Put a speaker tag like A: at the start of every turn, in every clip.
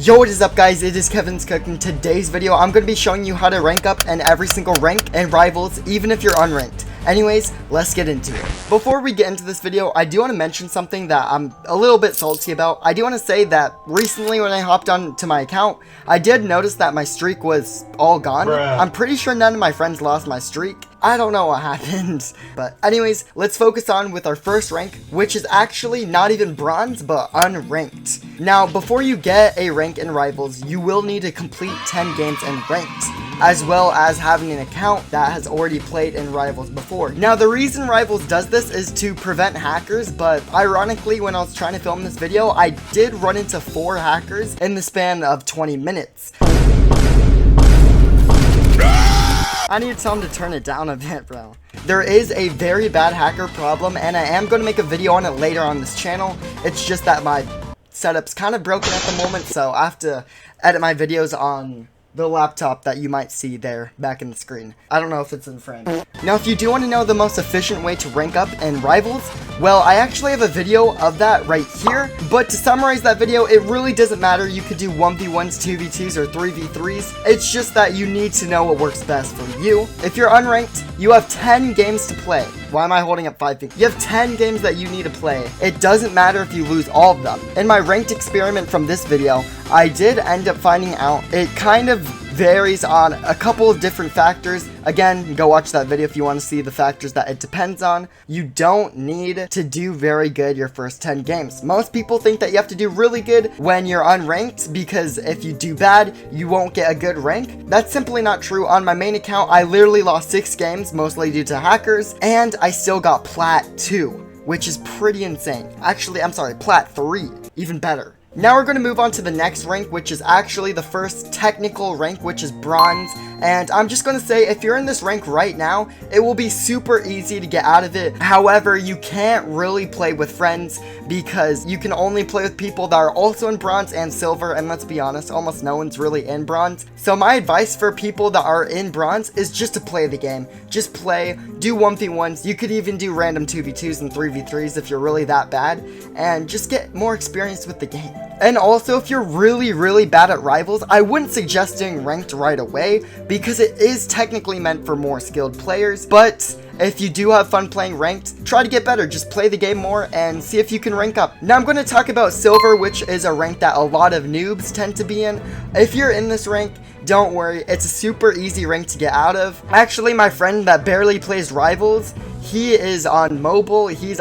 A: Yo, what is up guys, it is Kevin's Cook. In today's video, I'm going to be showing you how to rank up in every single rank in Rivals, even if you're unranked. Anyways, let's get into it. Before we get into this video, I do want to mention something that I'm a little bit salty about. I do want to say that recently when I hopped onto my account, I did notice that my streak was all gone. I'm pretty sure none of my friends lost my streak. I don't know what happened. But anyways, let's focus on with our first rank, which is actually not even bronze, but unranked. Now, before you get a rank in Rivals, you will need to complete 10 games in ranked, as well as having an account that has already played in Rivals before. Now, the reason Rivals does this is to prevent hackers, but ironically, when I was trying to film this video, I did run into 4 hackers in the span of 20 minutes. I need to tell him to turn it down a bit, bro. There is a very bad hacker problem, and I am going to make a video on it later on this channel. It's just that my setup's kind of broken at the moment, so I have to edit my videos on the laptop that you might see there back in the screen. I don't know if it's in frame. Now, if you do want to know the most efficient way to rank up in Rivals, well, I actually have a video of that right here, but to summarize that video, it really doesn't matter. You could do 1v1s, 2v2s, or 3v3s. It's just that you need to know what works best for you. If you're unranked, you have 10 games to play. Why am I holding up 5 feet? You have 10 games that you need to play. It doesn't matter if you lose all of them. In my ranked experiment from this video, I did end up finding out it kind of varies on a couple of different factors. Again, go watch that video if you want to see the factors that it depends on. You don't need to do very good your first 10 games. Most people think that you have to do really good when you're unranked, because if you do bad, you won't get a good rank. That's simply not true. On my main account, I literally lost 6 games, mostly due to hackers, and I still got Plat 2, which is pretty insane. Actually, I'm sorry, Plat 3, even better. Now we're going to move on to the next rank, which is actually the first technical rank, which is bronze. And I'm just going to say, if you're in this rank right now, it will be super easy to get out of it. However, you can't really play with friends because you can only play with people that are also in bronze and silver. And let's be honest, almost no one's really in bronze. So my advice for people that are in bronze is just to play the game. Just play, do 1v1s. You could even do random 2v2s and 3v3s if you're really that bad. And just get more experience with the game. And also, if you're really bad at Rivals, I wouldn't suggest doing ranked right away, because it is technically meant for more skilled players. But if you do have fun playing ranked, try to get better. Just play the game more and see if you can rank up. Now I'm going to talk about silver, which is a rank that a lot of noobs tend to be in. If you're in this rank, don't worry, it's a super easy rank to get out of. Actually, my friend that barely plays Rivals, he is on mobile. He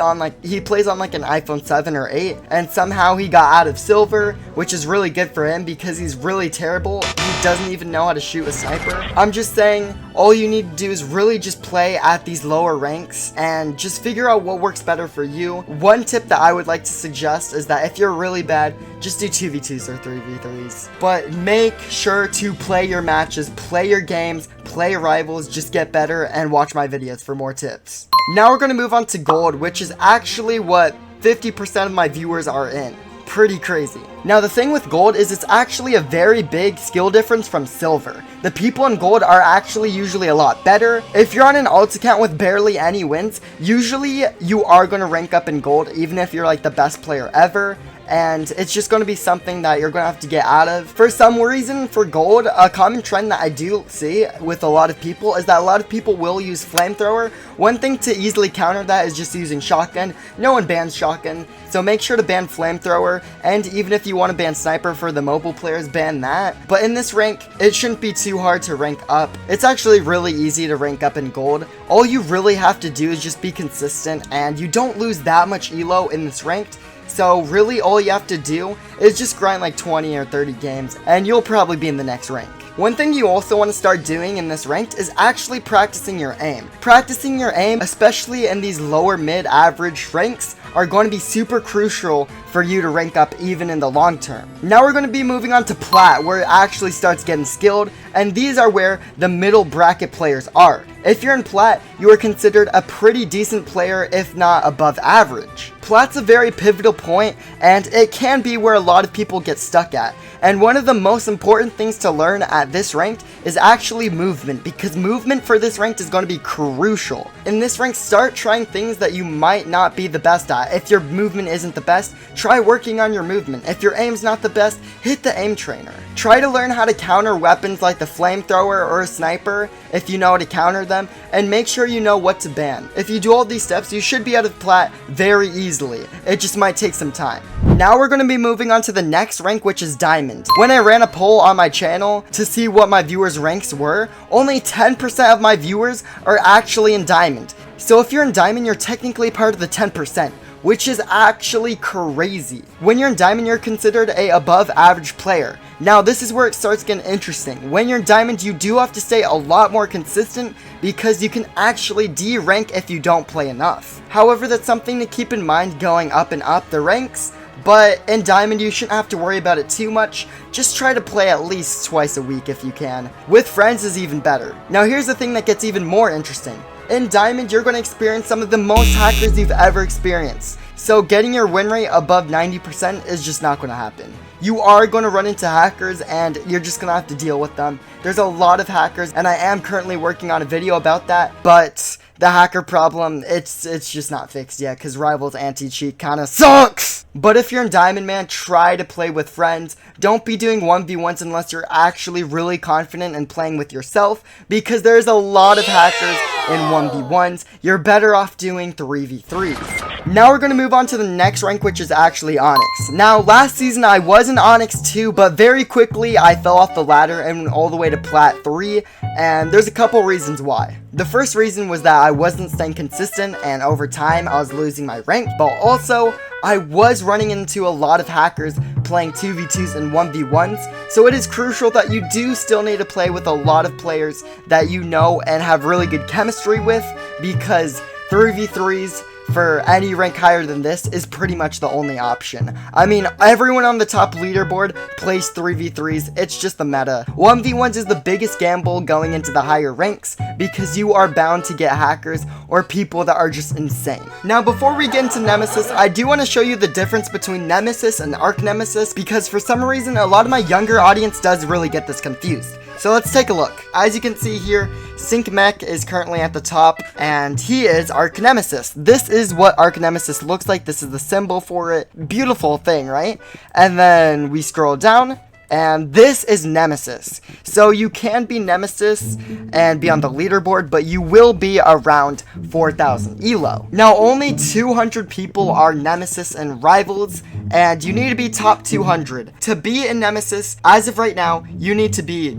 A: plays on like an iPhone 7 or 8, and somehow he got out of silver, which is really good for him because he's really terrible. He doesn't even know how to shoot a sniper. I'm just saying, all you need to do is really just play at these lower ranks and just figure out what works better for you. One tip that I would like to suggest is that if you're really bad, just do 2v2s or 3v3s. But make sure to play your matches, play your games, play Rivals, just get better, and watch my videos for more tips. Now we're going to move on to gold, which is actually what 50% of my viewers are in. Pretty crazy. Now the thing with gold is it's actually a very big skill difference from silver. The people in gold are actually usually a lot better. If you're on an alt account with barely any wins, usually you are going to rank up in gold, even if you're like the best player ever. And it's just going to be something that you're going to have to get out of. For some reason, for gold, a common trend that I do see with a lot of people is that a lot of people will use flamethrower. One thing to easily counter that is just using shotgun. No one bans shotgun, so make sure to ban flamethrower. And even if you want to ban sniper for the mobile players, ban that. But in this rank, it shouldn't be too hard to rank up. It's actually really easy to rank up in gold. All you really have to do is just be consistent, and you don't lose that much elo in this ranked. So really all you have to do is just grind like 20 or 30 games and you'll probably be in the next rank. One thing you also want to start doing in this ranked is actually practicing your aim. Practicing your aim, especially in these lower mid-average ranks, are going to be super crucial for you to rank up even in the long term. Now we're going to be moving on to Plat, where it actually starts getting skilled. and these are where the middle bracket players are. If you're in Plat, you are considered a pretty decent player, if not above average. Plat's a very pivotal point, and it can be where a lot of people get stuck at. And one of the most important things to learn at this ranked is actually movement, because movement for this ranked is going to be crucial. In this rank, start trying things that you might not be the best at. If your movement isn't the best, try working on your movement. If your aim's not the best, hit the aim trainer. Try to learn how to counter weapons like the flamethrower or a sniper if you know how to counter them, and make sure you know what to ban. If you do all these steps, you should be out of Plat very easily. It just might take some time. Now we're going to be moving on to the next rank, which is Diamond. When I ran a poll on my channel to see what my viewers' ranks were, only 10% of my viewers are actually in Diamond. So if you're in Diamond, you're technically part of the 10%. Which is actually crazy. When you're in Diamond, you're considered a above average player. Now this is where it starts getting interesting. When you're in Diamond, you do have to stay a lot more consistent because you can actually D-rank if you don't play enough. However, that's something to keep in mind going up and up the ranks. But in Diamond, you shouldn't have to worry about it too much. Just try to play at least twice a week if you can. With friends is even better. Now here's the thing that gets even more interesting. In Diamond, you're going to experience some of the most hackers you've ever experienced. So getting your win rate above 90% is just not going to happen. You are going to run into hackers and you're just going to have to deal with them. There's a lot of hackers and I am currently working on a video about that, but the hacker problem, it's just not fixed yet because Rivals anti-cheat kind of sucks. But if you're in Diamond, man, try to play with friends. Don't be doing 1v1s unless you're actually really confident in playing with yourself, because there's a lot of hackers in 1v1s. You're better off doing 3v3s. Now we're going to move on to the next rank, which is actually Onyx. Now, last season I was in Onyx 2, but very quickly I fell off the ladder and went all the way to Plat 3, and there's a couple reasons why. The first reason was that I wasn't staying consistent, and over time I was losing my rank, but also I was running into a lot of hackers playing 2v2s and 1v1s, so it is crucial that you do still need to play with a lot of players that you know and have really good chemistry with, because 3v3s for any rank higher than this is pretty much the only option. I mean, everyone on the top leaderboard plays 3v3s, it's just the meta. 1v1s is the biggest gamble going into the higher ranks because you are bound to get hackers or people that are just insane. Now, before we get into Nemesis, I do want to show you the difference between Nemesis and Arc Nemesis, because for some reason a lot of my younger audience does really get this confused. So let's take a look. As you can see here, Sync Mech is currently at the top, and he is Arc Nemesis. This is what Arc Nemesis looks like. This is the symbol for it. Beautiful thing, right? And then we scroll down, and this is Nemesis. So you can be Nemesis and be on the leaderboard, but you will be around 4,000 elo. Now, only 200 people are Nemesis and Rivals, and you need to be top 200. To be in Nemesis, as of right now, you need to be...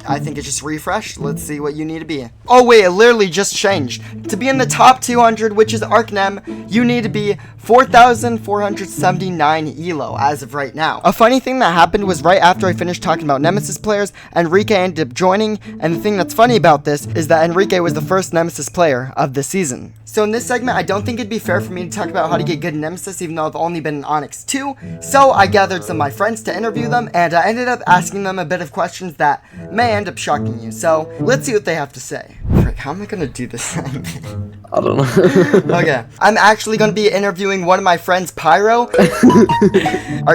A: I think it just refreshed. Let's see what you need to be. Oh wait, it literally just changed. To be in the top 200, which is Arc Nem, you need to be 4,479 elo as of right now. A funny thing that happened was right after I finished talking about Nemesis players, Enrique ended up joining, and the thing that's funny about this is that Enrique was the first Nemesis player of this season. So in this segment, I don't think it'd be fair for me to talk about how to get good in Nemesis, even though I've only been in Onyx 2, so I gathered some of my friends to interview them, and I ended up asking them a bit of questions that may end up shocking you, so let's see what they have to say. Frick, how am I gonna do this?
B: I don't know.
A: Okay, I'm actually gonna be interviewing one of my friends, Pyro.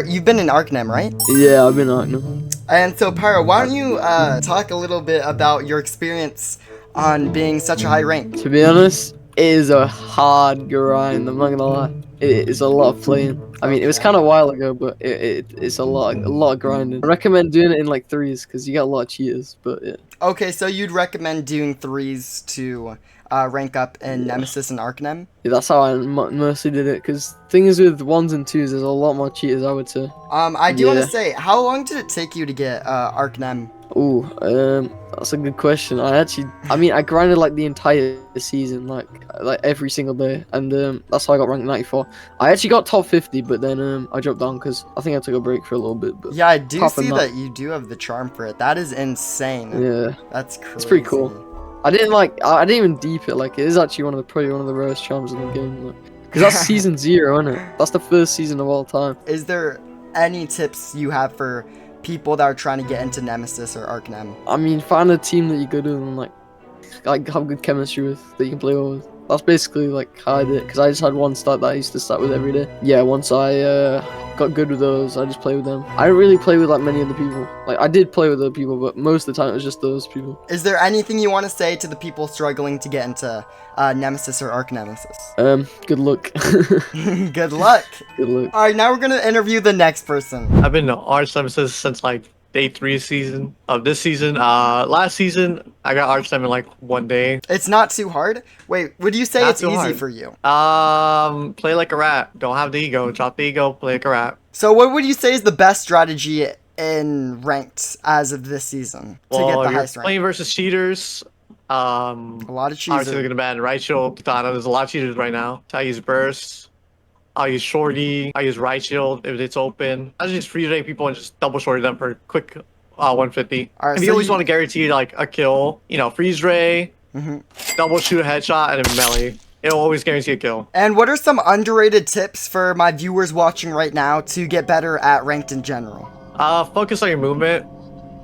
A: You've been in Arcnem, right?
B: Yeah, I've been in Arcnem.
A: And so, Pyro, why don't you talk a little bit about your experience on being such a high rank?
B: To be honest, it is a hard grind, I'm not gonna lie. It is a lot of playing. I mean, it was kind of a while ago, but it's a lot of grinding. I recommend doing it in like 3s, because you got a lot of cheaters, but yeah.
A: Okay, so you'd recommend doing 3s to rank up in Nemesis and Arcnem?
B: Yeah, that's how I mostly did it, because things with 1s and 2s, there's a lot more cheaters, I would say.
A: I do want to say, how long did it take you to get Arcnem?
B: Ooh, that's a good question. I grinded like the entire season, like every single day, and that's how I got ranked 94. I actually got top 50, but then I dropped down because I think I took a break for a little bit. But
A: yeah, I do see that you do have the charm for it. That is insane.
B: Yeah,
A: that's crazy.
B: It's pretty cool. I didn't even deep it. Like, it is actually probably one of the rarest charms in the game. Because that's season 0, isn't it? That's the first season of all time.
A: Is there any tips you have for people that are trying to get into Nemesis or Arcnem?
B: I mean, find a team that you're good with and like have good chemistry with that you can play well with. That's basically like how I did it, because I just had one start that I used to start with every day. Yeah, once I got good with those, I just play with them. I don't really play with like many other people. Like I did play with other people, but most of the time it was just those people.
A: Is there anything you want to say to the people struggling to get into Nemesis or Arc Nemesis?
B: Good luck.
A: Good luck.
B: Good luck.
A: All right, now we're gonna interview the next person.
C: I've been to Arch Nemesis since like day 3 season of this season. Last season I got Arch Nem in like 1 day.
A: It's not too hard. Wait, would you say
C: Not
A: it's
C: too
A: easy
C: hard.
A: for you?
C: Play like a rat. Don't have the ego. Drop the ego. Play like a rat.
A: So what would you say is the best strategy in ranked as of this season to get the
C: You're
A: highest rank?
C: playing versus cheaters.
A: A lot of cheaters.
C: Obviously, gonna ban right shield, katana. There's a lot of cheaters right now. So I use burst. I'll use shorty. I use right shield if it's open. I just freeze rate people and just double shorty them for quick 150.
A: All right,
C: if
A: so
C: you always
A: you-
C: want to guarantee like a kill, you know, freeze ray,
A: Mm-hmm.
C: double shoot a headshot, and then melee. It'll always guarantee a kill.
A: And what are some underrated tips for my viewers watching right now to get better at ranked in general?
C: Focus on your movement.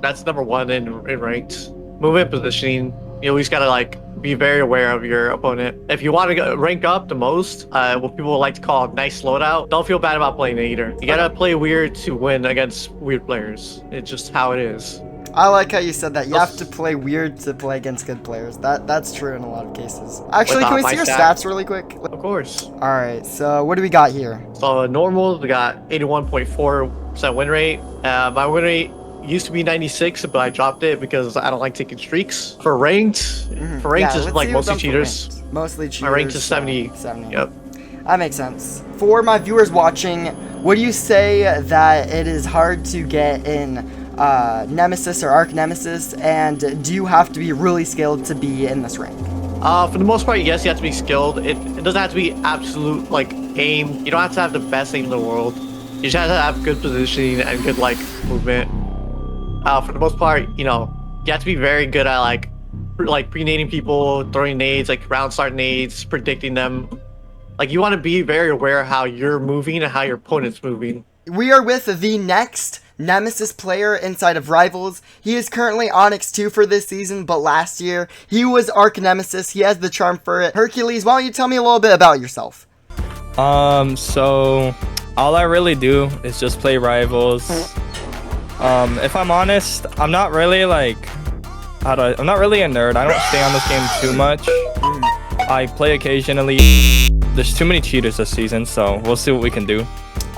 C: That's number 1 in ranked. Movement, positioning. You always gotta like be very aware of your opponent. If you want to rank up the most, what people like to call nice loadout, don't feel bad about playing it either. You gotta play weird to win against weird players. It's just how it is.
A: I like how you said that. You have to play weird to play against good players. That's true in a lot of cases. Actually, can we
C: my
A: see your
C: stats.
A: stats really quick?
C: Of course.
A: All right, so what do we got here?
C: So normal, we got 81.4% win rate. My win rate used to be 96, but I dropped it because I don't like taking streaks. For ranked,
A: Yeah,
C: is
A: let's
C: like
A: see what's
C: mostly
A: up for
C: cheaters.
A: ranked. Mostly cheaters.
C: My ranked is 70.
A: 70.
C: Yep.
A: That makes sense. For my viewers watching, would you say that it is hard to get in Nemesis or Arc Nemesis, and do you have to be really skilled to be in this rank?
C: For the most part, yes, you have to be skilled. It doesn't have to be absolute like aim. You don't have to have the best aim in the world. You just have to have good positioning and good like movement. For the most part, you know, you have to be very good at like pre-nading people, throwing nades, like round start nades, predicting them. Like you want to be very aware of how you're moving and how your opponent's moving.
A: We are with the next Nemesis player inside of Rivals. He is currently Onyx 2 for this season, but last year he was Arc Nemesis. He has the charm for it. Hercules, why don't you tell me a little bit about yourself?
D: So all I really do is just play Rivals. If I'm honest, I'm not really like, I'm not really a nerd. I don't stay on this game too much. I play occasionally. There's too many cheaters this season, so we'll see what we can do.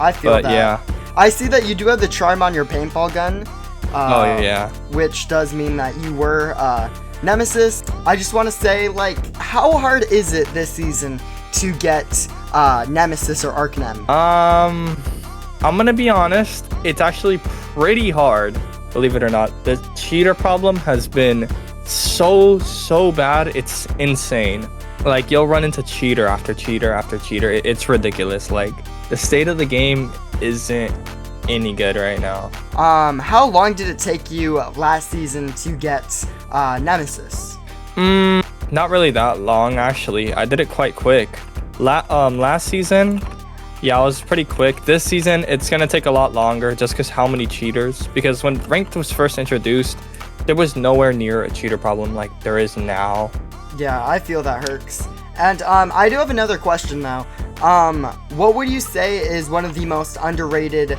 A: I feel
D: But
A: that.
D: yeah.
A: I see that you do have the charm on your paintball gun.
D: Oh yeah.
A: Which does mean that you were Nemesis. I just want to say, like, how hard is it this season to get Nemesis or Arcnem?
D: I'm gonna be honest. It's actually pretty hard, believe it or not. The cheater problem has been so bad. It's insane. Like you'll run into cheater after cheater after cheater. It's ridiculous. Like the state of the game isn't any good right now.
A: How long did it take you last season to get Nemesis?
D: Not really that long actually. I did it quite quick. Last season, yeah, I was pretty quick. This season, it's gonna take a lot longer just because how many cheaters. Because when ranked was first introduced, there was nowhere near a cheater problem like there is now.
A: Yeah, I feel that hurts. And I do have another question now. What would you say is one of the most underrated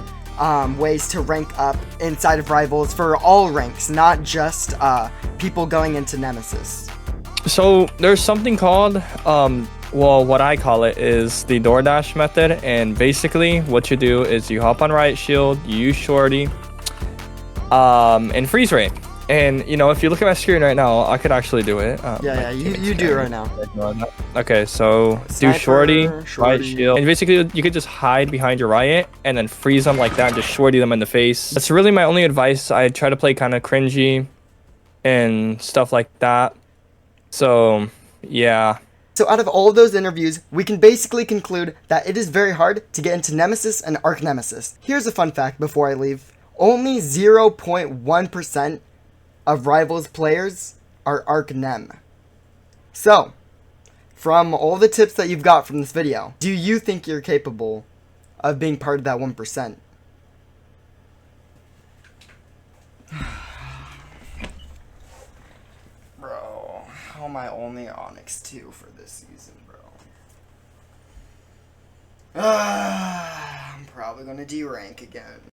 A: ways to rank up inside of Rivals for all ranks, not just people going into Nemesis?
D: So there's something called, well, what I call it is the DoorDash method. And basically what you do is you hop on right shield, you use shorty, and freeze rate. And, you know, if you look at my screen right now, I could actually do it.
A: Yeah, you do it right now.
D: Okay, so
A: Sniper,
D: do shorty, right
A: shorty.
D: shield. And basically, you could just hide behind your riot and then freeze them like that and just shorty them in the face. That's really my only advice. I try to play kind of cringy and stuff like that. So, yeah.
A: So out of all of those interviews, we can basically conclude that it is very hard to get into Nemesis and Arc Nemesis. Here's a fun fact before I leave. Only 0.1% of Rivals players are Arc Nem. So, from all the tips that you've got from this video, do you think you're capable of being part of that 1%? How am I only Onyx 2 for this season, bro? I'm probably gonna D-rank again.